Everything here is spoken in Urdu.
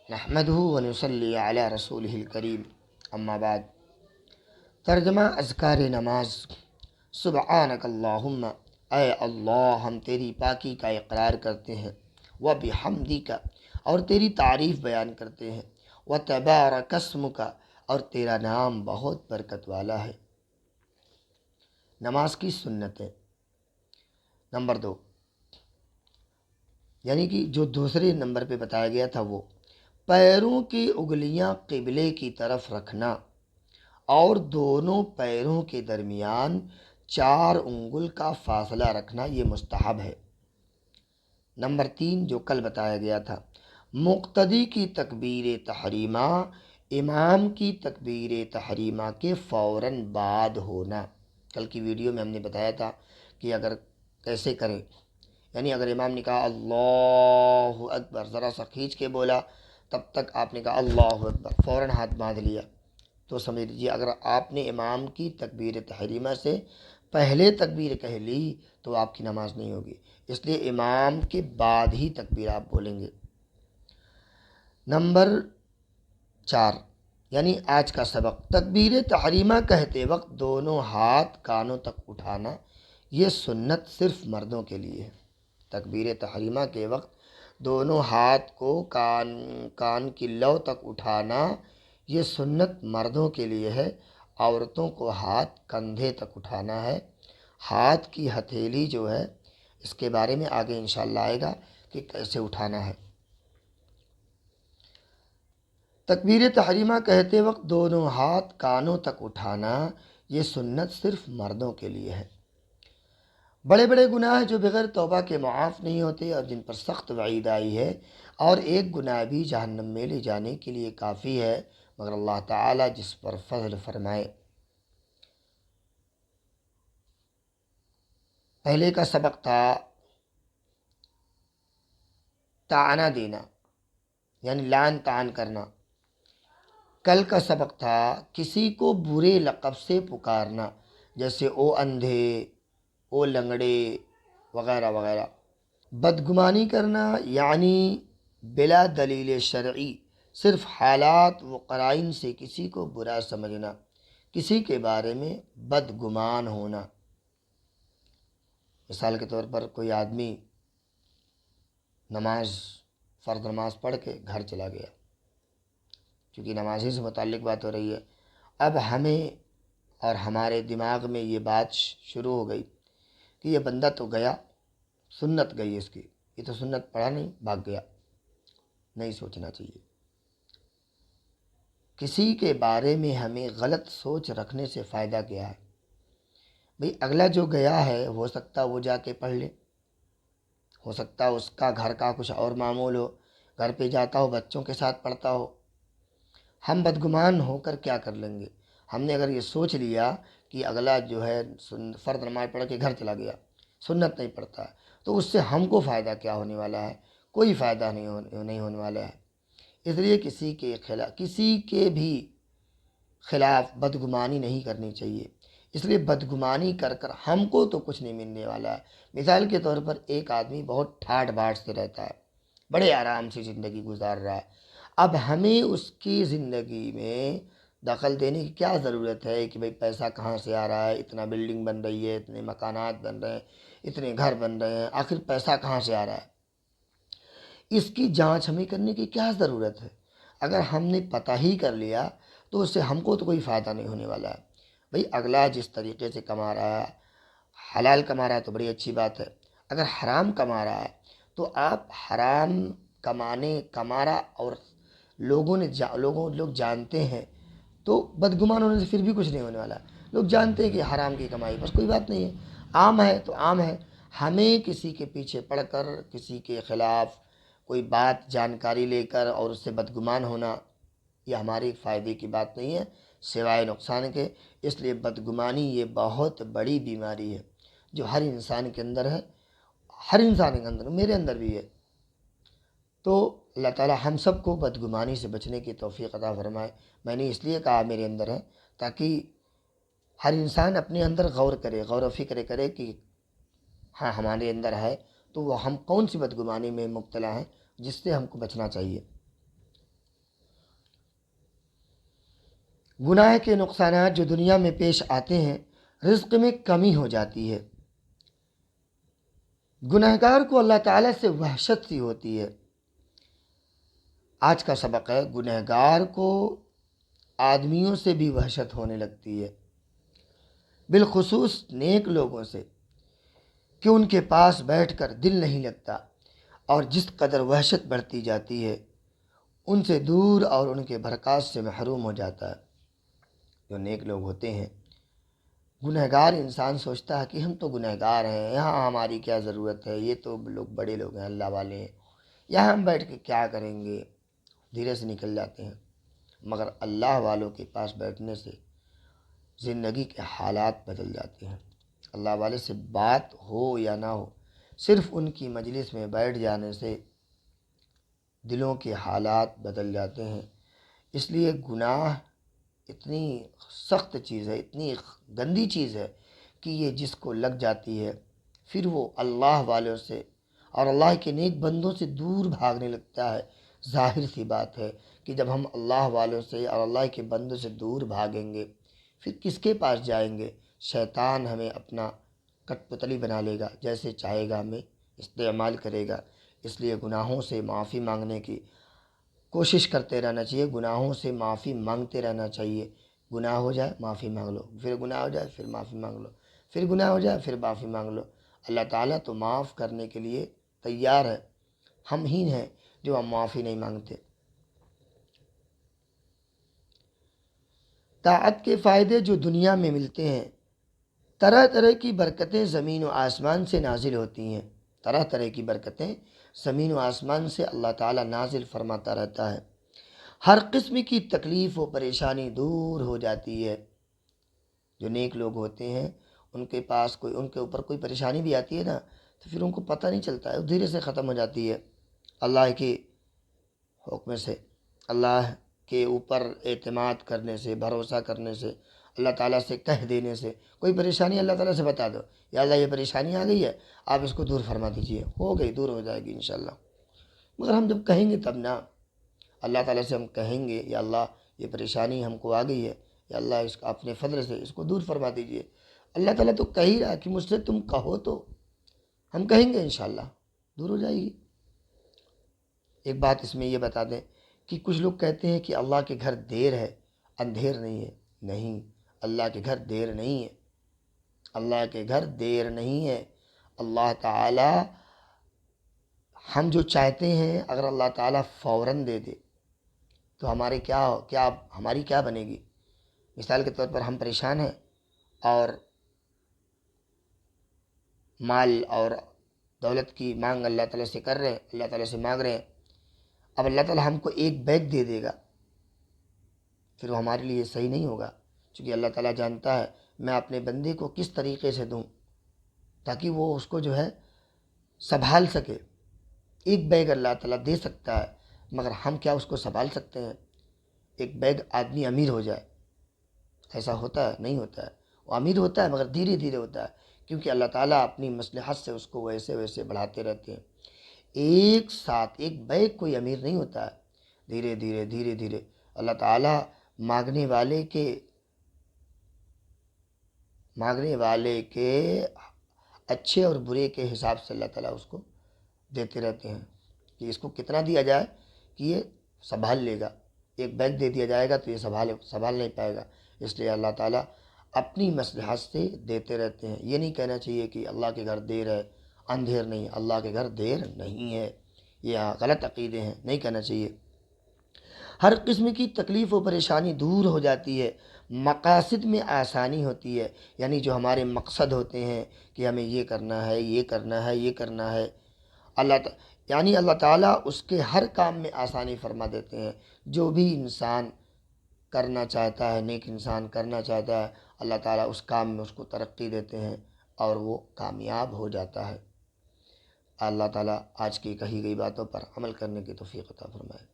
نحمدہ ونصلی علی رسولہ الکریم، اما بعد۔ ترجمہ اذکار نماز۔ سبحانک اللہم، اے اللہ ہم تیری پاکی کا اقرار کرتے ہیں، وبحمدک اور تیری تعریف بیان کرتے ہیں، وتبارک اسمک اور تیرا نام بہت برکت والا ہے۔ نماز کی سنتیں۔ نمبر 2، یعنی کہ جو دوسرے نمبر پہ بتایا گیا تھا وہ پیروں کی انگلیاں قبلے کی طرف رکھنا اور دونوں پیروں کے درمیان 4 انگل کا فاصلہ رکھنا، یہ مستحب ہے۔ نمبر 3 جو کل بتایا گیا تھا، مقتدی کی تکبیر تحریمہ امام کی تکبیر تحریمہ کے فوراً بعد ہونا۔ کل کی ویڈیو میں ہم نے بتایا تھا کہ اگر کیسے کریں، یعنی اگر امام نے کہا اللہ اکبر، ذرا سا کھینچ کے بولا، تب تک آپ نے کہا اللہ اکبر، فوراً ہاتھ باندھ لیا، تو سمجھ لیجیے اگر آپ نے امام کی تکبیر تحریمہ سے پہلے تکبیر کہہ لی تو آپ کی نماز نہیں ہوگی، اس لیے امام کے بعد ہی تکبیر آپ بولیں گے۔ نمبر 4 یعنی آج کا سبق، تکبیر تحریمہ کہتے وقت دونوں ہاتھ کانوں تک اٹھانا، یہ سنت صرف مردوں کے لیے ہے۔ تکبیر تحریمہ کے وقت دونوں ہاتھ کو کان کی لو تک اٹھانا، یہ سنت مردوں کے لیے ہے۔ عورتوں کو ہاتھ کندھے تک اٹھانا ہے۔ ہاتھ کی ہتھیلی جو ہے، اس کے بارے میں آگے انشاءاللہ آئے گا کہ کیسے اٹھانا ہے۔ تکبیر تحریمہ کہتے وقت دونوں ہاتھ کانوں تک اٹھانا، یہ سنت صرف مردوں کے لیے ہے۔ بڑے بڑے گناہ جو بغیر توبہ کے معاف نہیں ہوتے اور جن پر سخت وعید آئی ہے، اور ایک گناہ بھی جہنم میں لے جانے کے لیے کافی ہے، مگر اللہ تعالیٰ جس پر فضل فرمائے۔ پہلے کا سبق تھا طعنہ دینا، یعنی لعن طعن کرنا۔ کل کا سبق تھا کسی کو برے لقب سے پکارنا، جیسے او اندھے، او لنگڑے وغیرہ وغیرہ۔ بدگمانی کرنا یعنی بلا دلیل شرعی صرف حالات و قرائن سے کسی کو برا سمجھنا، کسی کے بارے میں بدگمان ہونا۔ مثال کے طور پر کوئی آدمی فرض نماز پڑھ کے گھر چلا گیا، کیونکہ نماز ہی سے متعلق بات ہو رہی ہے۔ اب ہمیں اور ہمارے دماغ میں یہ بات شروع ہو گئی کہ یہ بندہ تو گیا، سنت گئی اس کی، یہ تو سنت پڑھا نہیں، بھاگ گیا۔ نہیں سوچنا چاہیے۔ کسی کے بارے میں ہمیں غلط سوچ رکھنے سے فائدہ کیا ہے؟ بھئی اگلا جو گیا ہے، ہو سکتا وہ جا کے پڑھ لے، ہو سکتا اس کا گھر کا کچھ اور معمول ہو، گھر پہ جاتا ہو، بچوں کے ساتھ پڑھتا ہو۔ ہم بدگمان ہو کر کیا کر لیں گے؟ ہم نے اگر یہ سوچ لیا کہ اگلا جو ہے فرض نماز پڑھ کے گھر چلا گیا، سنت نہیں پڑھتا ہے، تو اس سے ہم کو فائدہ کیا ہونے والا ہے؟ کوئی فائدہ نہیں ہونے والا ہے۔ اس لیے کسی کے بھی خلاف بدگمانی نہیں کرنی چاہیے۔ اس لیے بدگمانی کر کر ہم کو تو کچھ نہیں ملنے والا ہے۔ مثال کے طور پر ایک آدمی بہت ٹھاٹھ باٹھ سے رہتا ہے، بڑے آرام سے زندگی گزار رہا ہے، اب ہمیں اس کی زندگی میں دخل دینے کی کیا ضرورت ہے کہ بھئی پیسہ کہاں سے آ رہا ہے، اتنا بلڈنگ بن رہی ہے، اتنے مکانات بن رہے ہیں، اتنے گھر بن رہے ہیں، آخر پیسہ کہاں سے آ رہا ہے؟ اس کی جانچ ہمیں کرنے کی کیا ضرورت ہے؟ اگر ہم نے پتہ ہی کر لیا تو اس سے ہم کو تو کوئی فائدہ نہیں ہونے والا ہے۔ بھئی اگلا جس طریقے سے کما رہا ہے، حلال کما رہا ہے تو بڑی اچھی بات ہے، اگر حرام کما رہا ہے تو آپ حرام کما رہا اور لوگ جانتے ہیں، تو بدگمان ہونے سے پھر بھی کچھ نہیں ہونے والا۔ لوگ جانتے ہیں کہ حرام کی کمائی، بس کوئی بات نہیں ہے، عام ہے تو عام ہے۔ ہمیں کسی کے پیچھے پڑھ کر کسی کے خلاف کوئی بات جانکاری لے کر اور اس سے بدگمان ہونا، یہ ہمارے فائدے کی بات نہیں ہے سوائے نقصان کے۔ اس لیے بدگمانی یہ بہت بڑی بیماری ہے جو ہر انسان کے اندر ہے، ہر انسان کے اندر، میرے اندر بھی ہے۔ تو اللہ تعالیٰ ہم سب کو بدگمانی سے بچنے کی توفیق عطا فرمائے۔ میں نے اس لیے کہا میرے اندر ہے، تاکہ ہر انسان اپنے اندر غور و فکر کرے کہ ہاں ہمارے اندر ہے، تو وہ ہم کون سی بدگمانی میں مبتلا ہیں جس سے ہم کو بچنا چاہیے۔ گناہ کے نقصانات جو دنیا میں پیش آتے ہیں، رزق میں کمی ہو جاتی ہے، گنہگار کو اللہ تعالیٰ سے وحشت سی ہوتی ہے۔ آج کا سبق ہے، گنہگار کو آدمیوں سے بھی وحشت ہونے لگتی ہے، بالخصوص نیک لوگوں سے، کہ ان کے پاس بیٹھ کر دل نہیں لگتا، اور جس قدر وحشت بڑھتی جاتی ہے ان سے دور اور ان کے برکات سے محروم ہو جاتا ہے۔ جو نیک لوگ ہوتے ہیں، گنہگار انسان سوچتا ہے کہ ہم تو گنہگار ہیں، یہاں ہماری کیا ضرورت ہے، یہ تو لوگ بڑے لوگ ہیں، اللہ والے ہیں، یہاں ہم بیٹھ کے کیا کریں گے، دھیرے سے نکل جاتے ہیں۔ مگر اللہ والوں کے پاس بیٹھنے سے زندگی کے حالات بدل جاتے ہیں۔ اللہ والے سے بات ہو یا نہ ہو، صرف ان کی مجلس میں بیٹھ جانے سے دلوں کے حالات بدل جاتے ہیں۔ اس لیے گناہ اتنی سخت چیز ہے، اتنی گندی چیز ہے کہ یہ جس کو لگ جاتی ہے پھر وہ اللہ والوں سے اور اللہ کے نیک بندوں سے دور بھاگنے لگتا ہے۔ ظاہر سی بات ہے کہ جب ہم اللہ والوں سے اور اللہ کے بندوں سے دور بھاگیں گے پھر کس کے پاس جائیں گے؟ شیطان ہمیں اپنا کٹ پتلی بنا لے گا، جیسے چاہے گا ہمیں استعمال کرے گا۔ اس لیے گناہوں سے معافی مانگنے کی کوشش کرتے رہنا چاہیے، گناہوں سے معافی مانگتے رہنا چاہیے۔ گناہ ہو جائے معافی مانگ لو، پھر گناہ ہو جائے پھر معافی مانگ لو، پھر گناہ ہو جائے پھر معافی مانگ لو۔ اللہ تعالیٰ تو معاف کرنے کے لیے تیار ہے، ہم ہی ہیں جو ہم معافی نہیں مانگتے۔ طاعت کے فائدے جو دنیا میں ملتے ہیں، طرح طرح کی برکتیں زمین و آسمان سے نازل ہوتی ہیں، طرح طرح کی برکتیں زمین و آسمان سے اللہ تعالیٰ نازل فرماتا رہتا ہے۔ ہر قسم کی تکلیف و پریشانی دور ہو جاتی ہے۔ جو نیک لوگ ہوتے ہیں ان کے پاس ان کے اوپر کوئی پریشانی بھی آتی ہے نا تو پھر ان کو پتہ نہیں چلتا ہے، دھیرے سے ختم ہو جاتی ہے۔ اللہ کے حکم سے، اللہ کے اوپر اعتماد کرنے سے، بھروسہ کرنے سے، اللہ تعالیٰ سے کہہ دینے سے، کوئی پریشانی اللہ تعالیٰ سے بتا دو، یا اللہ یہ پریشانی آ گئی ہے، آپ اس کو دور فرما دیجئے، ہو گئی، دور ہو جائے گی انشاءاللہ۔ مگر ہم جب کہیں گے تب نا، اللہ تعالیٰ سے ہم کہیں گے یا اللہ یہ پریشانی ہم کو آ گئی ہے، یا اللہ اس کا اپنے فضل سے اس کو دور فرما دیجئے۔ اللہ تعالیٰ تو کہہ ہی رہا کہ مجھ سے تم کہو تو ہم کہیں گے انشاءاللہ دور ہو جائے گی۔ ایک بات اس میں یہ بتا دیں کہ کچھ لوگ کہتے ہیں کہ اللہ کے گھر دیر ہے، اندھیر نہیں ہے۔ نہیں، اللہ کے گھر دیر نہیں ہے، اللہ کے گھر دیر نہیں ہے۔ اللہ تعالیٰ ہم جو چاہتے ہیں اگر اللہ تعالیٰ فوراً دے دے تو ہماری کیا بنے گی؟ مثال کے طور پر ہم پریشان ہیں اور مال اور دولت کی مانگ اللہ تعالیٰ سے کر رہے ہیں، اللہ تعالیٰ سے مانگ رہے ہیں۔ اب اللہ تعالیٰ ہم کو ایک بیگ دے دے گا، پھر وہ ہمارے لیے صحیح نہیں ہوگا، چونکہ اللہ تعالیٰ جانتا ہے میں اپنے بندے کو کس طریقے سے دوں تاکہ وہ اس کو جو ہے سنبھال سکے۔ ایک بیگ اللہ تعالیٰ دے سکتا ہے مگر ہم کیا اس کو سنبھال سکتے ہیں؟ ایک بیگ آدمی امیر ہو جائے، ایسا ہوتا ہے؟ نہیں ہوتا ہے، وہ امیر ہوتا ہے مگر دھیرے دھیرے ہوتا ہے، کیونکہ اللہ تعالیٰ اپنی مصلحت سے اس کو ویسے ویسے بڑھاتے رہتے ہیں۔ ایک ساتھ ایک بیگ کوئی امیر نہیں ہوتا ہے، دھیرے دھیرے دھیرے دھیرے اللہ تعالیٰ مانگنے والے کے اچھے اور برے کے حساب سے اللہ تعالیٰ اس کو دیتے رہتے ہیں کہ اس کو کتنا دیا جائے کہ یہ سنبھال لے گا۔ ایک بیگ دے دیا جائے گا تو یہ سنبھال نہیں پائے گا، اس لیے اللہ تعالیٰ اپنی مصلحت سے دیتے رہتے ہیں۔ یہ نہیں کہنا چاہیے کہ اللہ کے گھر دیر ہے، اندھیر نہیں، اللہ کے گھر دیر نہیں ہے، یہ غلط عقیدے ہیں، نہیں کہنا چاہیے۔ ہر قسم کی تکلیف و پریشانی دور ہو جاتی ہے، مقاصد میں آسانی ہوتی ہے، یعنی جو ہمارے مقصد ہوتے ہیں کہ ہمیں یہ کرنا ہے، یہ کرنا ہے، یہ کرنا ہے، اللہ تعالیٰ اس کے ہر کام میں آسانی فرما دیتے ہیں۔ جو بھی انسان کرنا چاہتا ہے، نیک انسان کرنا چاہتا ہے، اللہ تعالیٰ اس کام میں اس کو ترقی دیتے ہیں اور وہ کامیاب ہو جاتا ہے۔ اللہ تعالیٰ آج کی کہی گئی باتوں پر عمل کرنے کی توفیق عطا فرمائے۔